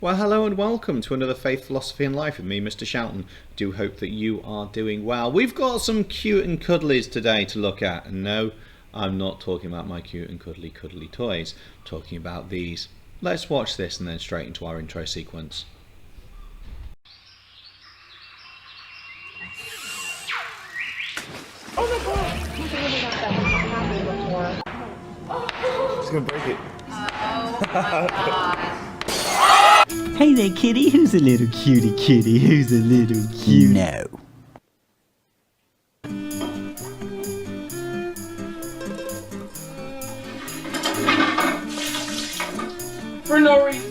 Well, hello and welcome to another Faith, Philosophy and Life with me, Mr. Shelton. Do hope that you are doing well. We've got some cute and cuddlies today to look at. And no, I'm not talking about my cute and cuddly toys. I'm talking about these. Let's watch this and then straight into our intro sequence. Oh my god! He's really not that happy before. He's gonna break it. Oh my god. Hey there, kitty. Who's a little cutie? Who's a little cute? No. For no reason.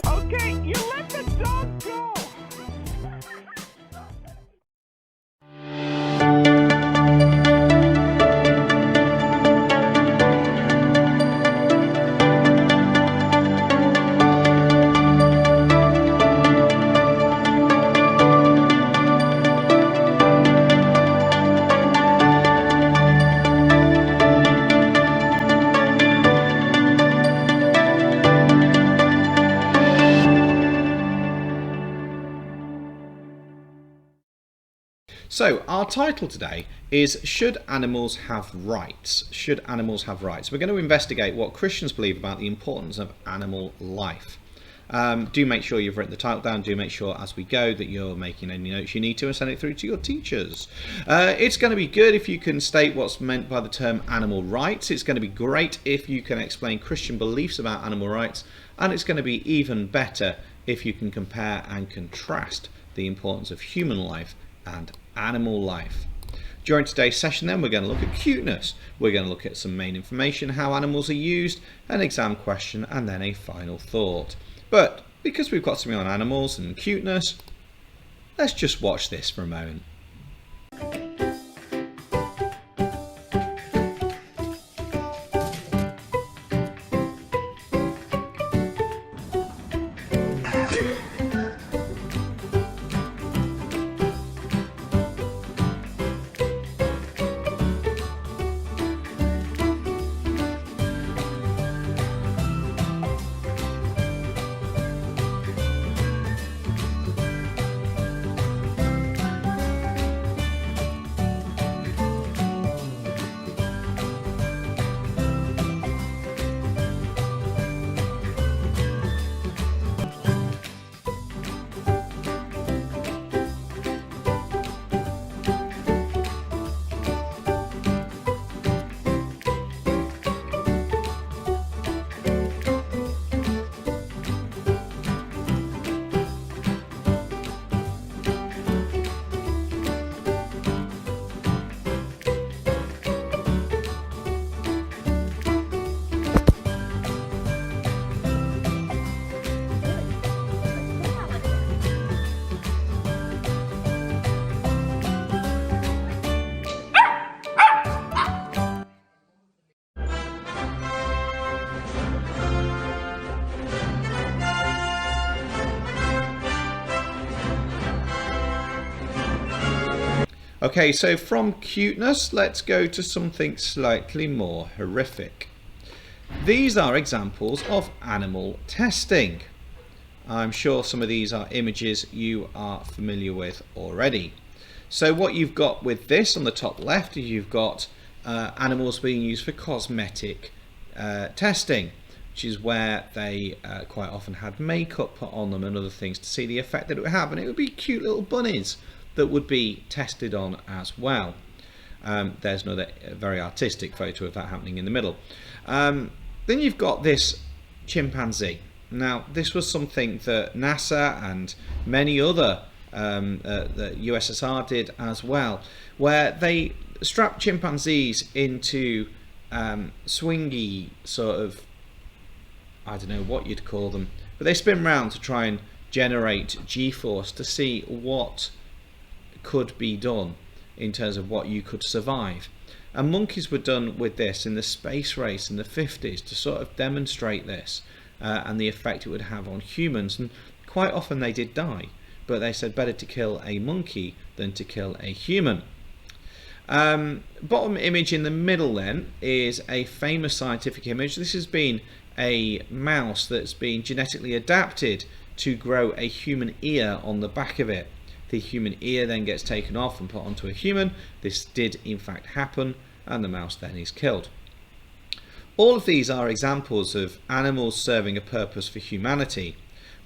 Okay, you let the dog go! So, our title today is Should Animals Have Rights? Should Animals Have Rights? We're going to investigate what Christians believe about the importance of animal life. Do make sure you've written the title down. Do make sure as we go that you're making any notes you need to and send it through to your teachers. It's going to be good if you can state what's meant by the term animal rights. It's going to be great if you can explain Christian beliefs about animal rights. And it's going to be even better if you can compare and contrast the importance of human life and animal life. During today's session then we're going to look at cuteness, we're going to look at some main information, how animals are used, an exam question and then a final thought. But because we've got something on animals and cuteness, let's just watch this for a moment. Okay, so from cuteness, let's go to something slightly more horrific. These are examples of animal testing. I'm sure some of these are images you are familiar with already. So what you've got with this on the top left, you've got animals being used for cosmetic testing, which is where they quite often had makeup put on them and other things to see the effect that it would have, and it would be cute little bunnies that would be tested on as well. There's another very artistic photo of that happening in the middle. Then you've got this chimpanzee. Now this was something that NASA and many other the USSR did as well, where they strapped chimpanzees into swingy sort of, I don't know what you'd call them, but they spin round to try and generate G-force to see what could be done in terms of what you could survive. And monkeys were done with this in the space race in the 50s to sort of demonstrate this and the effect it would have on humans, and quite often they did die, but they said better to kill a monkey than to kill a human. Bottom image in the middle then is a famous scientific image. This has been a mouse that's been genetically adapted to grow a human ear on the back of it. The human ear then gets taken off and put onto a human. This did in fact happen, and the mouse then is killed. All of these are examples of animals serving a purpose for humanity.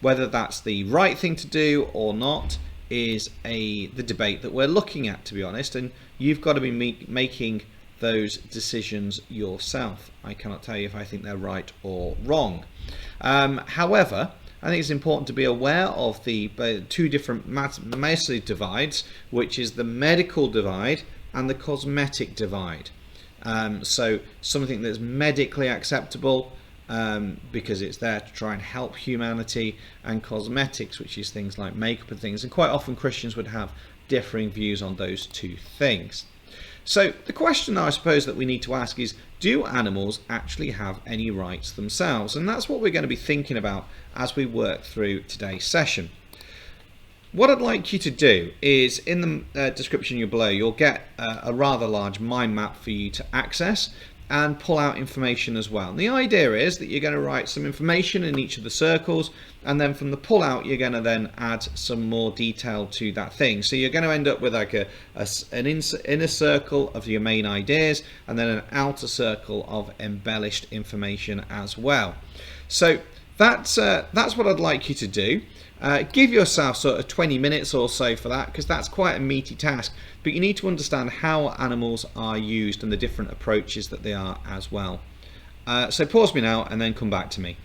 Whether that's the right thing to do or not is the debate that we're looking at, to be honest, and you've got to be making those decisions yourself. I cannot tell you if I think they're right or wrong. However, I think it's important to be aware of the two different massive divides, which is the medical divide and the cosmetic divide. So something that's medically acceptable because it's there to try and help humanity, and cosmetics, which is things like makeup and things, and quite often Christians would have differing views on those two things. So the question I suppose that we need to ask is, do animals actually have any rights themselves? And that's what we're going to be thinking about as we work through today's session. What I'd like you to do is, in the description below, you'll get a rather large mind map for you to access and pull out information as well. And the idea is that you're going to write some information in each of the circles, and then from the pull out you're going to then add some more detail to that thing. So you're going to end up with like an inner circle of your main ideas, and then an outer circle of embellished information as well. So that's what I'd like you to do. Give yourself sort of 20 minutes or so for that, because that's quite a meaty task, but you need to understand how animals are used and the different approaches that they are as well. So pause me now and then come back to me.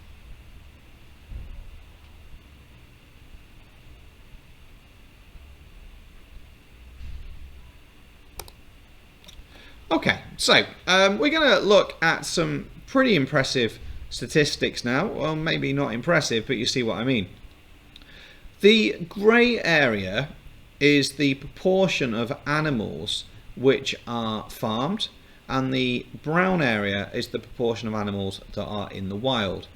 Okay, so we're going to look at some pretty impressive statistics now. Well, maybe not impressive, but you see what I mean. The grey area is the proportion of animals which are farmed, and the brown area is the proportion of animals that are in the wild.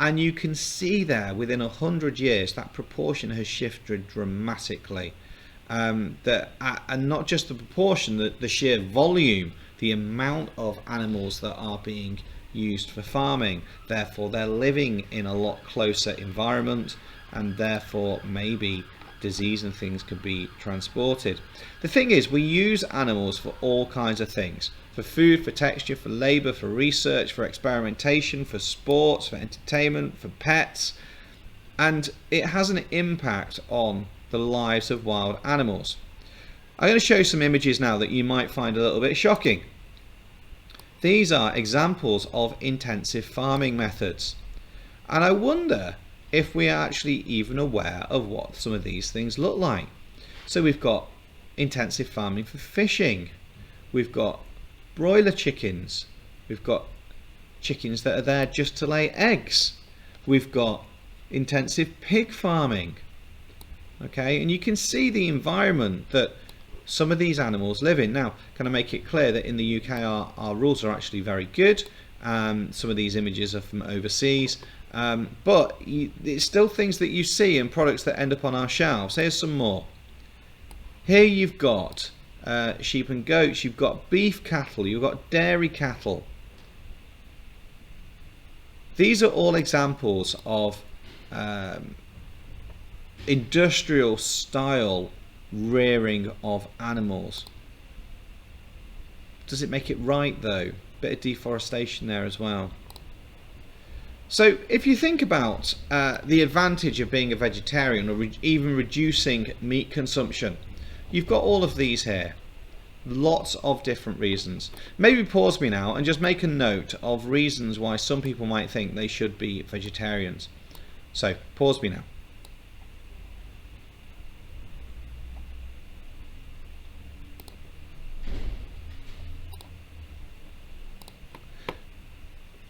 And you can see there within 100 years that proportion has shifted dramatically. And not just the proportion, the sheer volume, the amount of animals that are being used for farming. Therefore they're living in a lot closer environment, and therefore maybe disease and things could be transported. The thing is, we use animals for all kinds of things: for food, for texture, for labour, for research, for experimentation, for sports, for entertainment, for pets, and it has an impact on the lives of wild animals. I'm going to show you some images now that you might find a little bit shocking. These are examples of intensive farming methods, and I wonder if we are actually even aware of what some of these things look like. So we've got intensive farming for fishing, we've got broiler chickens, we've got chickens that are there just to lay eggs, we've got intensive pig farming. Okay, and you can see the environment that some of these animals live in. Now, can I make it clear that in the UK our rules are actually very good. Some of these images are from overseas, but it's still things that you see in products that end up on our shelves. Here's some more. Here you've got sheep and goats, you've got beef cattle, you've got dairy cattle. These are all examples of industrial style rearing of animals. Does it make it right though? Bit of deforestation there as well. So if you think about the advantage of being a vegetarian, or even reducing meat consumption, you've got all of these here. Lots of different reasons. Maybe pause me now and just make a note of reasons why some people might think they should be vegetarians. So pause me now.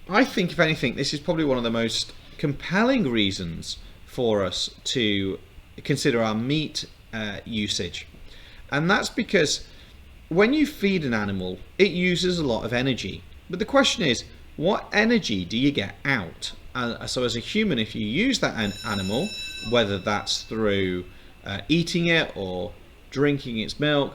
I think, if anything, this is probably one of the most compelling reasons for us to consider our meat usage. And that's because when you feed an animal, it uses a lot of energy. But the question is, what energy do you get out? So as a human, if you use that animal, whether that's through eating it or drinking its milk,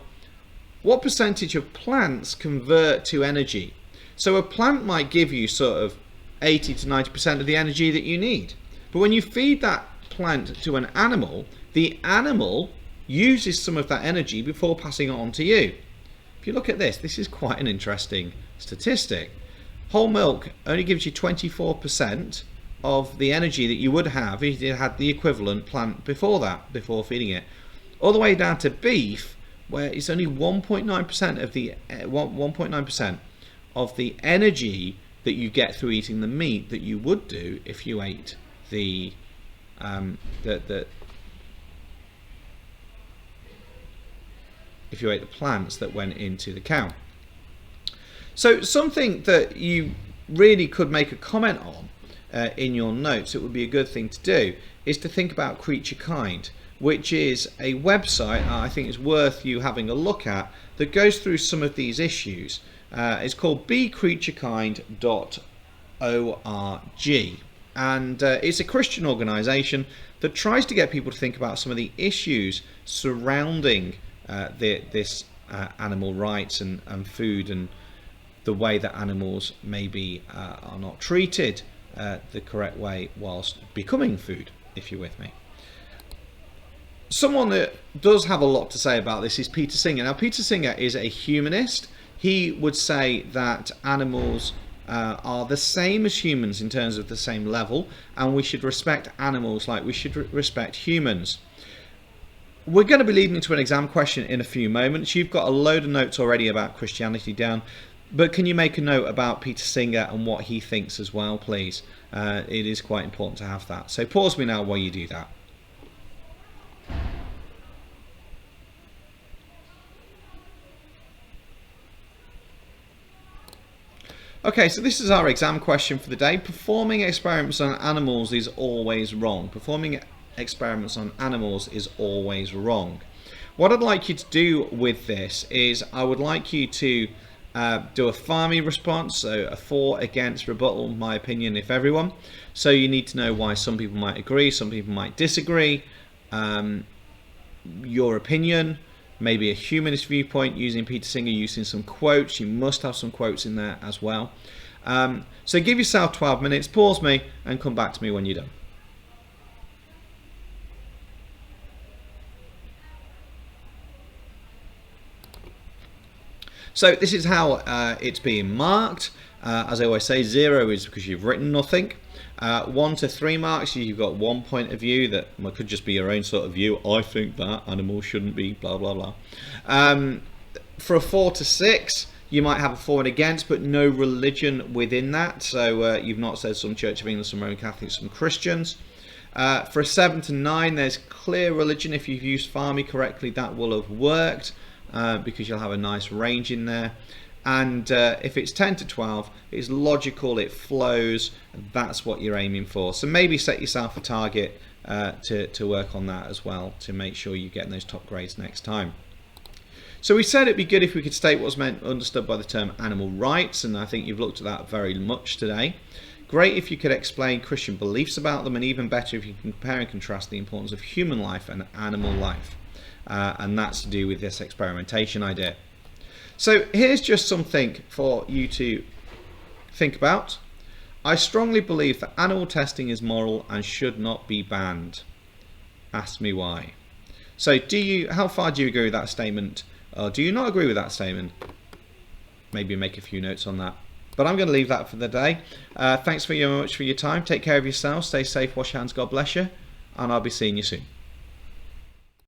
what percentage of plants convert to energy? So a plant might give you sort of 80 to 90% of the energy that you need. But when you feed that plant to an animal, the animal uses some of that energy before passing it on to you. If you look at this, this is quite an interesting statistic. Whole milk only gives you 24% of the energy that you would have if you had the equivalent plant before that, before feeding it. All the way down to beef, where it's only 1.9% of the 1.9% of the energy that you get through eating the meat that you would do if you ate if you ate the plants that went into the cow. So something that you really could make a comment on in your notes, it would be a good thing to do, is to think about Creaturekind, which is a website I think is worth you having a look at that goes through some of these issues. It's called becreaturekind.org, and it's a Christian organisation that tries to get people to think about some of the issues surrounding this animal rights and food, and the way that animals maybe are not treated the correct way whilst becoming food, if you're with me. Someone that does have a lot to say about this is Peter Singer. Now, Peter Singer is a humanist. He would say that animals are the same as humans in terms of the same level, and we should respect animals like we should respect humans. We're going to be leading into an exam question in a few moments. You've got a load of notes already about Christianity down, but can you make a note about Peter Singer and what he thinks as well, please? It is quite important to have that. So pause me now while you do that. Okay, so this is our exam question for the day. Performing experiments on animals is always wrong. Performing experiments on animals is always wrong. What I'd like you to do with this is I would like you to do a farming response, so a for, against, rebuttal, my opinion, if everyone. So you need to know why some people might agree, some people might disagree, your opinion, maybe a humanist viewpoint using Peter Singer, using some quotes. You must have some quotes in there as well. So give yourself 12 minutes, pause me, and come back to me when you're done. So this is how it's being marked. As I always say, 0 is because you've written nothing. 1 to 3 marks, you've got one point of view that could just be your own sort of view. I think that animals shouldn't be, blah, blah, blah. For a 4 to 6, you might have a for and against, but no religion within that. So you've not said some Church of England, some Roman Catholics, some Christians. For a 7 to 9, there's clear religion. If you've used farming correctly, that will have worked because you'll have a nice range in there. And if it's 10 to 12, it's logical, it flows, and that's what you're aiming for. So maybe set yourself a target to work on that as well, to make sure you're getting those top grades next time. So we said it'd be good if we could state what's understood by the term animal rights, and I think you've looked at that very much today. Great if you could explain Christian beliefs about them, and even better if you can compare and contrast the importance of human life and animal life. And that's to do with this experimentation idea. So here's just something for you to think about. I strongly believe that animal testing is moral and should not be banned. Ask me why. So how far do you agree with that statement? Or do you not agree with that statement? Maybe make a few notes on that. But I'm going to leave that for the day. Thanks very much for your time. Take care of yourself. Stay safe. Wash your hands. God bless you. And I'll be seeing you soon.